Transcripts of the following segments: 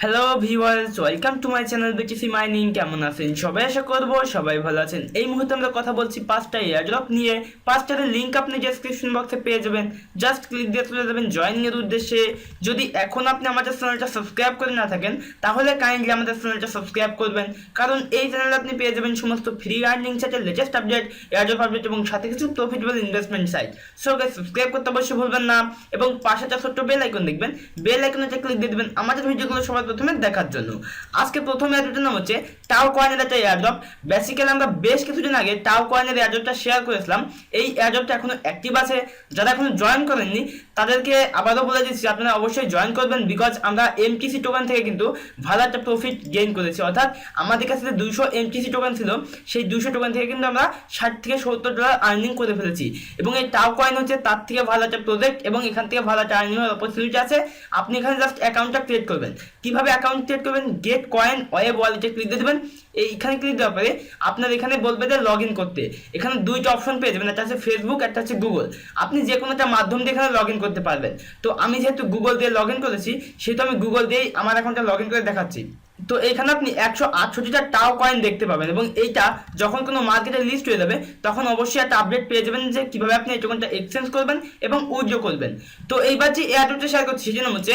Hello viewers, welcome to my channel BTC mining. কেমন আছেন সবাই? আশা করব সবাই ভালো আছেন। এই মুহূর্তে আমরা কথা বলছি 5টা এয়ারড্রপ নিয়ে। 5টার লিঙ্ক আপনি ডেসক্রিপশন বক্সে পেয়ে যাবেন। জাস্ট ক্লিক দিয়ে চলে যাবেন জয়েনিং এর উদ্দেশ্যে। যদি এখন আপনি আমাদের চ্যানেলটা সাবস্ক্রাইব করে না থাকেন তাহলে কাইন্ডলি আমাদের চ্যানেলটা সাবস্ক্রাইব করবেন, কারণ এই চ্যানেলে আপনি পেয়ে যাবেন সমস্ত ফ্রি আর্নিং সাইটের লেটেস্ট আপডেট, এয়ারড্রপ আপডেট এবং সাথে কিছু profitable investment site. So guys, subscribe করতে অবশ্যই ভুলবেন না এবং পাশে একটা ছোট্ট বেল আইকন দেখবেন, বেল আইকনে ক্লিক দিয়ে দিবেন আমাদের ভিডিওগুলো সবার প্রথমে দেখার জন্য। আজকে প্রথম এয়ারড্রপটার নাম হচ্ছে টাও কয়েনের একটা এয়ারড্রপ। বেসিক্যালি আমরা বেশ কিছুদিন আগে টাও কয়েনের এয়ারড্রপটা শেয়ার করেছিলাম। এই এয়ারড্রপটা এখনো অ্যাক্টিভ আছে, যারা এখনো জয়েন করেননি তাদেরকে আবারও বলে দিচ্ছি আপনারা অবশ্যই জয়েন করবেন, বিকজ আমরা এমটিসি টোকেন থেকে কিন্তু ভালো একটা প্রফিট গেইন করেছি। অর্থাৎ আমাদের কাছে যে 200 এমটিসি টোকেন ছিল সেই 200 টোকেন থেকে কিন্তু আমরা $60 থেকে $70 আর্নিং করে ফেলেছি। এবং এই টাও কয়েন হচ্ছে তার থেকে ভালো একটা প্রজেক্ট এবং এখান থেকে ভালো একটা আর্নিং এর অপরচুনিটি আছে। আপনি এখানে জাস্ট অ্যাকাউন্টটা ক্রিয়েট করবেন। কিভাবে অ্যাকাউন্ট ক্রিয়েট করবেন? গেট কয়েন ওয়েব ওয়ালেটে ক্লিক দিয়ে দেবেন। এইখানে ক্লিক দেওয়ার পরে আপনার এখানে বলবে যে লগ ইন করতে। এখানে দুইটা অপশন পেয়ে যাবেন, একটা হচ্ছে ফেসবুক, একটা হচ্ছে গুগল। আপনি যে কোনো একটা মাধ্যম দিয়ে এখানে লগ ইন করতে পারবেন। তো আমি যেহেতু গুগল দিয়ে লগ ইন করেছি সেহেতু আমি গুগল দিয়েই আমার অ্যাকাউন্টটা লগ ইন করে দেখাচ্ছি। তো এখানে আপনি 168টা টাও কয়েন দেখতে পাবেন এবং এইটা যখন কোনো মার্কেটে লিস্ট হয়ে যাবে তখন অবশ্যই একটা আপডেট পেয়ে যাবেন যে কিভাবে আপনি এই টোকেনটা এক্সচেঞ্জ করবেন এবং উইথড্র করবেন। তো এইবার যে এয়ারড্রপটা শেয়ার করছি সেটা হচ্ছে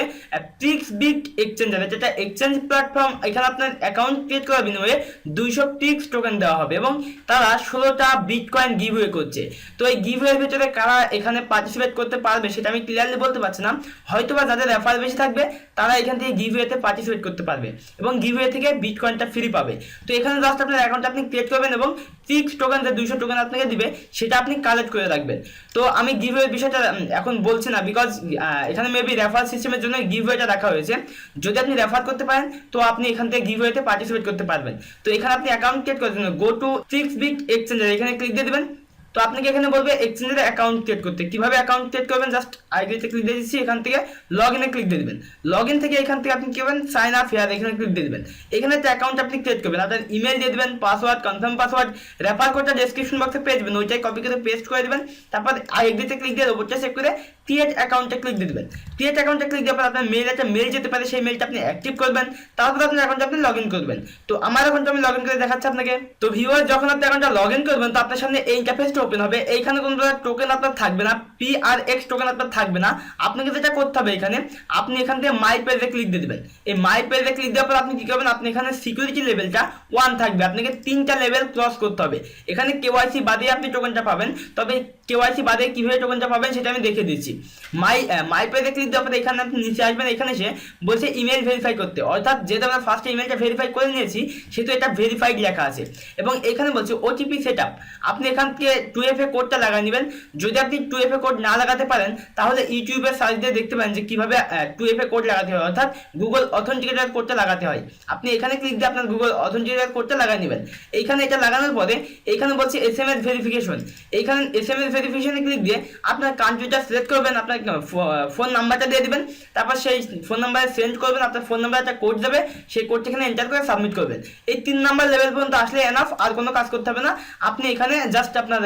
PRX+8 এক্সচেঞ্জার, যেটা এক্সচেঞ্জ প্ল্যাটফর্ম। এখানে আপনার অ্যাকাউন্ট ক্রিয়েট করার বিনিময়ে 200 PRX টোকেন দেওয়া হবে এবং তারা 16টা বিটকয়েন গিভওয়ে করছে। তো এই গিভওয়ের ভিতরে কারা এখানে পার্টিসিপেট করতে পারবে সেটা আমি ক্লিয়ারলি বলতে পারছি না। হয়তোবা যাদের রেফার বেশি থাকবে তারা এখান থেকে গিভওয়েতে পার্টিসিপেট করতে পারবে এবং গিভওয়ে থেকে বিটকয়েনটা ফ্রি পাবে। তো এখানে জাস্ট আপনার অ্যাকাউন্ট আপনি ক্রিয়েট করবেন এবং 6 টোকেন যে 200 টোকেন আপনাকে দিবে সেটা আপনি কালেক্ট করে রাখবেন। তো আমি গিভওয়ে বিষয়টা এখন বলছি না, বিকজ এখানে মেবি রেফার সিস্টেমের জন্য গিভওয়েটা রাখা হয়েছে। যদি আপনি রেফার করতে পারেন তো আপনি এখান থেকে গিভওয়েতে পার্টিসিপেট করতে পারবেন। তো এখানে আপনি অ্যাকাউন্ট ক্রিয়েট করার জন্য গো টু 6 এক্সচেঞ্জার এখানে ক্লিক দিয়ে দিবেন। তো আপনাকে এখানে বলবে এক্সচেঞ্জের অ্যাকাউন্ট ক্রিয়েট করতে। কিভাবে অ্যাকাউন্ট ক্রিয়েট করবেন? জাস্ট আইডিতে ক্লিক দিয়ে দিচ্ছি, এখান থেকে লগ ইনে ক্লিক দিয়ে দিবেন। লগ ইন থেকে এখান থেকে আপনি কি করবেন? সাইন আপ হিয়ার এখানে ক্লিক দিয়ে দিবেন। এখানে একটা অ্যাকাউন্ট আপনি ক্রিয়েট করবেন, আপনার ইমেল দিয়ে দিবেন, পাসওয়ার্ড, কনফার্ম পাসওয়ার্ড, রেফার কোডটা ডেসক্রিপশন বক্সে পেয়ে যাবেন, ওইটাই কপি করে পেস্ট করে দিবেন। তারপর আইডিতে ক্লিক দিয়ে রোবটটা সেভ করে ক্রিয়েট অ্যাকাউন্টে ক্লিক দিয়ে দিবেন। ক্রিয়েট অ্যাকাউন্টে ক্লিক দেওয়ার পর আপনার একটা মেল যেতে পারে, সেই মেলটা আপনি অ্যাক্টিভ করবেন। তারপর আপনার অ্যাকাউন্টে আপনি লগ ইন করবেন। তো আমার অ্যাকাউন্টে আমি লগ ইন করে দেখাচ্ছি আপনাকে। তো ভিউয়ার, যখন আপনি অ্যাকাউন্টটা লগ ইন করবেন তো আপনার সামনে এই ইন্টারফেসটা ওপেন হবে। এইখানে কোনো টোকেন আপনার থাকবে না, PRX টোকেন আপনার থাকবে না। আপনাকে যেটা করতে হবে, এখানে আপনি এখান থেকে মাই পেজে ক্লিক দিয়ে দিবেন। এই মাই পেজে ক্লিক দেওয়ার পর আপনি কি করবেন? আপনি এখানে সিকিউরিটি লেভেলটা 1 থাকবে, আপনাকে 3টা লেভেল ক্রস করতে হবে। এখানে কেওয়াইসি বাদে আপনি টোকেনটা পাবেন, তবে কেওয়াইসি বাদে কিভাবে টোকেনটা পাবেন সেটা আমি দেখে দিচ্ছি। মাই পেজে ক্লিক দেওয়ার পর এখানে আপনি নিচে আসবেন, এখানে এসে বলছে ইমেল ভেরিফাই করতে। অর্থাৎ যেহেতু আমরা ফার্স্টে ইমেলটা ভেরিফাই করে নিয়েছি সেহেতু এটা ভেরিফাইড লেখা আছে এবং এখানে বলছে ওটিপি সেটআপ। আপনি এখান থেকে 2FA কোডটা লাগিয়ে নেবেন। যদি আপনি 2FA কোড না লাগাতে পারেন তাহলে ইউটিউবে সার্চ দিয়ে দেখতে পারেন যে কিভাবে 2FA কোড লাগাতে হয়, অর্থাৎ গুগল অথেন্টিকেটর কোডটা লাগাতে হয়। আপনি এখানে ক্লিক দিয়ে আপনার গুগল অথেন্টিকেটর কোডটা লাগিয়ে নেবেন। এইখানে এটা লাগানোর পরে এইখানে বলছে SMS ভেরিফিকেশন। এইখানে SMS ভেরিফিকেশনে ক্লিক দিয়ে আপনার কান্ট্রিটা সিলেক্ট করবেন, আপনার ফোন নাম্বারটা দিয়ে দিবেন। তারপর সেই ফোন নাম্বারে সেন্ড করবেন, আপনার ফোন নাম্বারে একটা কোড যাবে, সেই কোডটা এখানে এন্টার করে সাবমিট করবেন। এই 3 নাম্বার লেভেল পর্যন্ত আসলে এনাফ, আর কোনো কাজ করতে হবে না। আপনি এখানে জাস্ট আপনার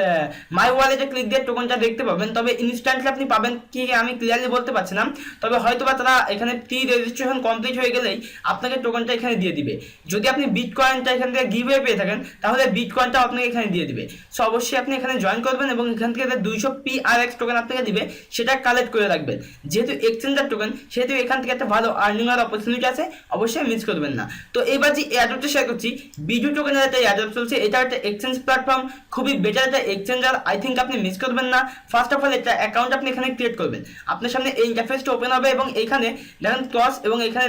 মাই ওয়ালেটে ক্লিক দিয়ে টোকেনটা দেখতে পাবেন, তবে ইনস্ট্যান্টলি আপনি পাবেন কি আমি ক্লিয়ারলি বলতে পারছি না। তবে হয়তোবা তারা এখানে প্রি রেজিস্ট্রেশন কমপ্লিট হয়ে গেলেই আপনাকে টোকেনটা এখানে দিয়ে দিবে। যদি আপনি বিটকয়েনটা এখান থেকে গিভওয়ে পেয়ে থাকেন তাহলে বিটকয়েনটা আপনাকে এখানে দিয়ে দিবে। সো অবশ্যই আপনি এখানে জয়েন করবেন এবং এখান থেকে 200 PRX টোকেন আপনাকে দিবে, সেটা কালেক্ট করে রাখবেন। যেহেতু এক্সচেঞ্জার টোকেন সেহেতু এখান থেকে একটা ভালো আর্নিং এর অপরচুনিটি আছে, অবশ্যই মিস করবেন না। তো এবার যে এয়ারড্রপটা শেয়ার করছি, BIDDO টোকেনের একটা এয়ারড্রপ চলছে। এটা একটা এক্সচেঞ্জ প্ল্যাটফর্ম, খুবই বেটার একটা এক্সচেঞ্জার। আই থিঙ্ক আপনি মিস করবেন না। ফার্স্ট অফ অল একটা অ্যাকাউন্ট আপনি এখানে ক্রিয়েট করবেন। আপনার সামনে এই ইন্টারফেসটা ওপেন হবে এবং এখানে দেখেন ক্রস এবং এখানে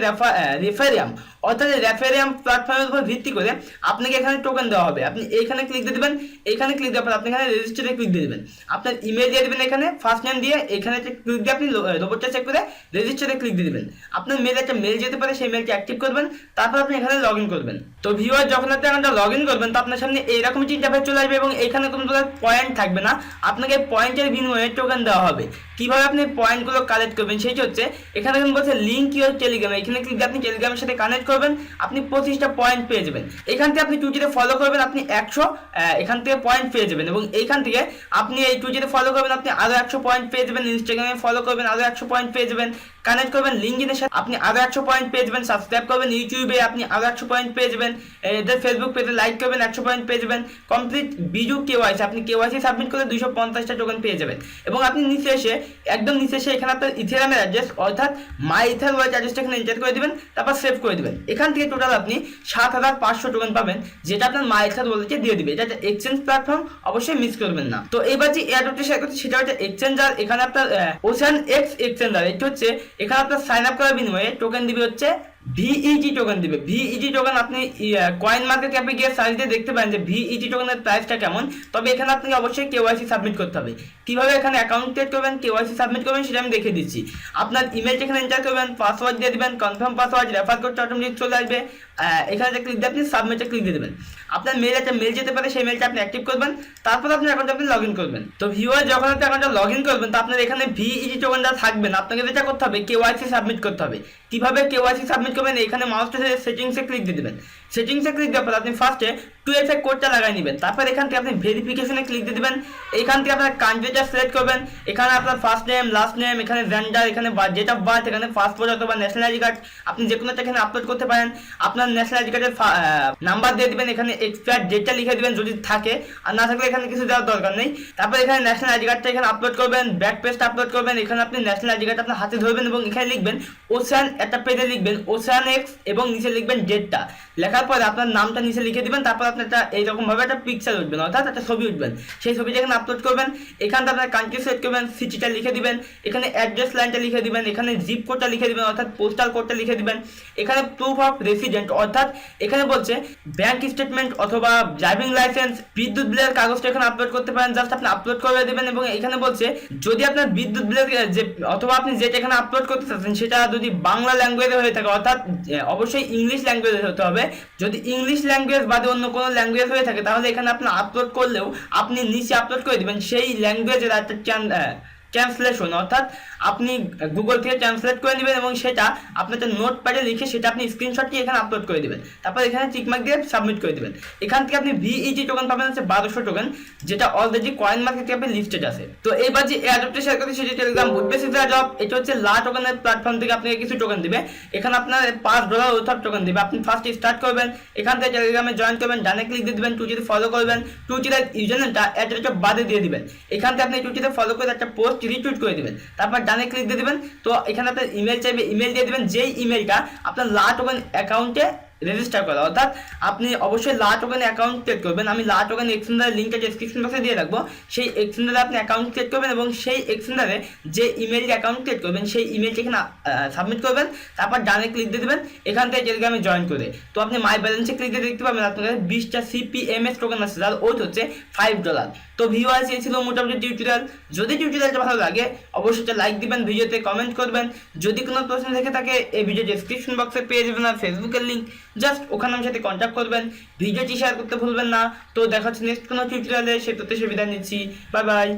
রেফারিয়াম, অর্থাৎ রেফারিয়াম প্ল্যাটফর্মের উপর ভিত্তি করে আপনাকে এখানে টোকেন দেওয়া হবে। আপনি এইখানে ক্লিক দিয়ে দেবেন। এইখানে ক্লিক দেওয়ার পর আপনি এখানে রেজিস্টারে ক্লিক দিয়ে দেবেন। আপনার ইমেল দিয়ে দেবেন, এখানে ফার্স্ট নেম দিয়ে এখানে ক্লিক দিয়ে আপনি রোবটটা চেক করে রেজিস্টারে ক্লিক দিয়ে দেবেন। আপনার মেলে একটা মেল যেতে পারে, সেই মেলটি অ্যাক্টিভ করবেন। তারপর আপনি এখানে লগ ইন করবেন। তো ভিউয়ার, যখন আপনি এখানটা লগ ইন করবেন তো আপনার সামনে এইরকম একটা ইন্টারফেস চলে আসবে এবং এখানে কোনো ধরনের পয়েন্ট থাকবে না। আপনাকে পয়েন্টের বিনিময়ে টোকেন দেওয়া হবে। কিভাবে আপনি পয়েন্টগুলো কালেক্ট করবেন সেটা হচ্ছে এখানে দেখুন বলছে লিঙ্ক ইউর টেলিগ্রাম। এখানে ক্লিক দিয়ে আপনি টেলিগ্রামের সাথে কানেক্ট করবেন, আপনি 25টা পয়েন্ট পেয়ে যাবেন। এখান থেকে আপনি টুইটারে ফলো করবেন, আপনি 100 এখান থেকে পয়েন্ট পেয়ে যাবেন এবং এইখান থেকে আপনি এই টুইটারে ফলো করবেন, আপনি আরো 100 পয়েন্ট পেয়ে যাবেন। ইনস্টাগ্রামে ফলো করবেন, আরো 100 পয়েন্ট পেয়ে যাবেন। কানেক্ট করবেন লিঙ্কডিনের সাথে, আপনি আরো 100 পয়েন্ট পেয়ে যাবেন। সাবস্ক্রাইব করবেন ইউটিউবে, আপনি আরো 100 পয়েন্ট পেয়ে যাবেন। এদের ফেসবুক পেজে লাইক করবেন, 100 পয়েন্ট পেয়ে যাবেন। কমপ্লিট বিডো কেওয়াইসি, আপনি কেওয়াইসি সাবমিট করে 250টা টোকেন পেয়ে যাবেন। এবং আপনি নিচে এসে একদম নিচে এসে এখানে আপনার ইথেরিয়ামের অ্যাড্রেস অর্থাৎ মাই ইথার ওয়ালেট অ্যাড্রেসটা এখানে এন্টার করে দিবেন, তারপর সেভ করে দিবেন। এখান থেকে টোটাল আপনি 7500 টোকেন পাবেন, যেটা আপনার মাই ইথার ওয়ালেটে দিয়ে দিবে। এটা একটা এক্সচেঞ্জ প্ল্যাটফর্ম, অবশ্যই মিস করবেন না। তো এবার যে এয়ারড্রপটা শেয়ার করছি সেটা হচ্ছে এক্সচেঞ্জার। এখানে আপনার ওশান এক্স এক্সচেঞ্জার, এটা হচ্ছে এখানে আপনার সাইন আপ করার বিনিময়ে টোকেন দিবে হচ্ছে ভিইজি টোকেন দিবে। ভিইজি টোকেন আপনি কয়েন মার্কেট ক্যাপে গিয়ে সার্চ দিয়ে দেখতে পারেন যে ভিইজি টোকেনের প্রাইসটা কেমন। তবে এখানে আপনাকে অবশ্যই কেওয়াইসি সাবমিট করতে হবে। কিভাবে এখানে অ্যাকাউন্ট ক্রিয়েট করবেন, কেওয়াইসি সাবমিট করবেন সেটা আমি দেখিয়ে দিচ্ছি। আপনার ইমেলটা এখানে এন্টার করবেন, পাসওয়ার্ড দিয়ে দিবেন, কনফার্ম পাসওয়ার্ড, রেফার কোডটা অটোমেটিক চলে আসবে। এখানে যে ক্লিক দিয়ে আপনি সাবমিটে ক্লিক দিয়ে দেবেন। আপনার মেল একটা মেল যেতে পারে, সেই মেলটা আপনি অ্যাক্টিভ করবেন, তারপর আপনার অ্যাকাউন্টে আপনি লগ ইন করবেন। তো ভিউয়ার যখন আপনি অ্যাকাউন্টে লগ ইন করবেন, তো আপনার এখানে ভিইজি টোকেনটা থাকবে না, আপনাকে যেটা করতে হবে কেওয়াইসি সাবমিট করতে হবে। কিভাবে কেওয়াইসি সাবমিট করবেন, এখানে মাউসটা সেটিংসে ক্লিক দিয়ে দেবেন। সেটিংসে ক্লিক দেওয়ার পর আপনি ফার্স্টে 2FA কোডটা লাগাই নেবেন, তারপর এখান থেকে আপনি ভেরিফিকেশনে ক্লিক দিয়ে দেবেন। এখান থেকে আপনার কান্ট্রিটা সিলেক্ট করবেন, এখানে আপনার ফার্স্ট নেম, লাস্ট নেম, এখানে জেন্ডার, এখানে ডেট অফ বার্থ, এখানে পাসপোর্ট অথবা ন্যাশনাল আইডি কার্ড আপনি যে কোনো একটা এখানে আপলোড করতে পারেন। আপনার ন্যাশনাল আইডি কার্ডের নাম্বার দিয়ে দিবেন, এখানে এক্সপায়ার ডেটটা লিখে দিবেন যদি থাকে, আর না থাকলে এখানে কিছু দেওয়ার দরকার নেই। তারপর এখানে ন্যাশনাল আইডি কার্ডটা এখানে আপলোড করবেন, ব্যাক পেজটা আপলোড করবেন। এখানে আপনি ন্যাশনাল আইডি কার্ড আপনার হাতে ধরবেন এবং এখানে লিখবেন ওশান, একটা পেজে লিখবেন ওশান এক্স এবং নিচে লিখবেন ডেটটা। লেখার পরে আপনার নামটা নিচে লিখে দিবেন, তারপর আপনি একটা এইরকম ভাবে একটা পিকচার উঠবেন অর্থাৎ একটা ছবি উঠবেন, সেই ছবিটা এখানে আপলোড করবেন। এখানটা আপনার কান্ট্রি সিলেক্ট করবেন, সিটিটা লিখে দিবেন, এখানে অ্যাড্রেস লাইনটা লিখে দিবেন, এখানে জিপ কোডটা লিখে দিবেন অর্থাৎ পোস্টাল কোডটা লিখে দিবেন। এখানে প্রুফ অফ রেসিডেন্ট অর্থাৎ এখানে বলছে ব্যাংক স্টেটমেন্ট অথবা ড্রাইভিং লাইসেন্স, বিদ্যুৎ বিলের কাগজটা এখানে আপলোড করতে পারেন, জাস্ট আপনি আপলোড করে দেবেন। এবং এখানে বলছে যদি আপনার বিদ্যুৎ বিলের যে অথবা আপনি যেটা এখানে আপলোড করতে চাচ্ছেন সেটা যদি বাংলা ল্যাঙ্গুয়েজে হয়ে থাকে অর্থাৎ অবশ্যই ইংলিশ ল্যাঙ্গুয়েজে হতে হবে। যদি ইংলিশ ল্যাঙ্গুয়েজ বাদে অন্য কোনো ল্যাঙ্গুয়েজ হয়ে থাকে তাহলে এখানে আপনি আপলোড করলেও আপনি নিচে আপলোড করে দিবেন সেই ল্যাঙ্গুয়েজের একটা ট্রান্সলেশন অর্থাৎ আপনি গুগল থেকে ট্রান্সলেট করে নেবেন এবং সেটা আপনি একটা নোটপ্যাডে লিখে সেটা আপনি স্ক্রিনশটটি এখানে আপলোড করে দেবেন, তারপর এখানে টিকমার্ক দিয়ে সাবমিট করে দেবেন। এখান থেকে আপনি ভিইজি টোকেন পাবেন হচ্ছে 1200 টোকেন, যেটা অলরেডি কয়েন মার্কেট ক্যাপে লিস্টেড আছে। তো এবার যে এয়ারড্রপটা শেয়ার করছি সেটা টেলিগ্রাম বুট বেসিস এয়ারড্রপ। এটা হচ্ছে টোকেনের প্ল্যাটফর্ম থেকে আপনাকে কিছু টোকেন দিবে। এখানে আপনার $5 ওঠার টোকেন দিবে। আপনি ফার্স্ট স্টার্ট করবেন, এখান থেকে টেলিগ্রামে জয়েন করবেন, ডানে ক্লিক দিয়ে দিবেন, টুইটারে ফলো করবেন, টুইটারের ইউজারনেমটা @বাদে দিয়ে দিবেন। এখান থেকে আপনি টুইটারে ফলো করে একটা পোস্ট রিটুইট করে দিবেন, তারপর ডানে ক্লিক দিয়ে দিবেন। তো এখানে আপনার ইমেল চাইবে, ইমেল দিয়ে দিবেন, যেই ইমেলটা আপনার টোকেন অ্যাকাউন্টে রেজিস্টার করা অর্থাৎ আপনি অবশ্যই টোকেন অ্যাকাউন্ট ক্রিয়েট করবেন। আমি টোকেন এক্সচেঞ্জারের লিঙ্কটা ডেসক্রিপশন বক্সে দিয়ে রাখবো, সেই এক্সচেঞ্জারে আপনি অ্যাকাউন্ট ক্রিয়েট করবেন এবং সেই এক্সচেঞ্জারে যে ইমেল অ্যাকাউন্ট ক্রিয়েট করবেন সেই ইমেলটা এখানে সাবমিট করবেন, তারপর ডানে ক্লিক দিয়ে দেবেন, এখান থেকে টেলিগ্রামে জয়েন করে। তো আপনি মাই ব্যালেন্সে ক্লিক দিয়ে দেখতে পাবেন আপনার 20টা CPMS টোকেন আছে, যার ওয়েট হচ্ছে $5। তো ভিউয়ার্স এই ছিল মোটামুটি টিউটোরিয়াল। যদি টিউটোরিয়ালটা ভালো লাগে অবশ্যই একটা লাইক দিবেন, ভিডিওতে কমেন্ট করবেন। যদি কোনো প্রশ্ন থেকে থাকে এই ভিডিও ডেসক্রিপশন বক্সে পেয়ে যাবেন আর ফেসবুকের লিঙ্ক, জাস্ট ওখানে আমার সাথে কন্ট্যাক্ট করবেন। ভিডিওটি শেয়ার করতে ভুলবেন না। তো দেখা হচ্ছে নেক্সট কোনো টিউটোরিয়ালে, সে তথ্যে সুবিধা নিচ্ছি। Bye bye.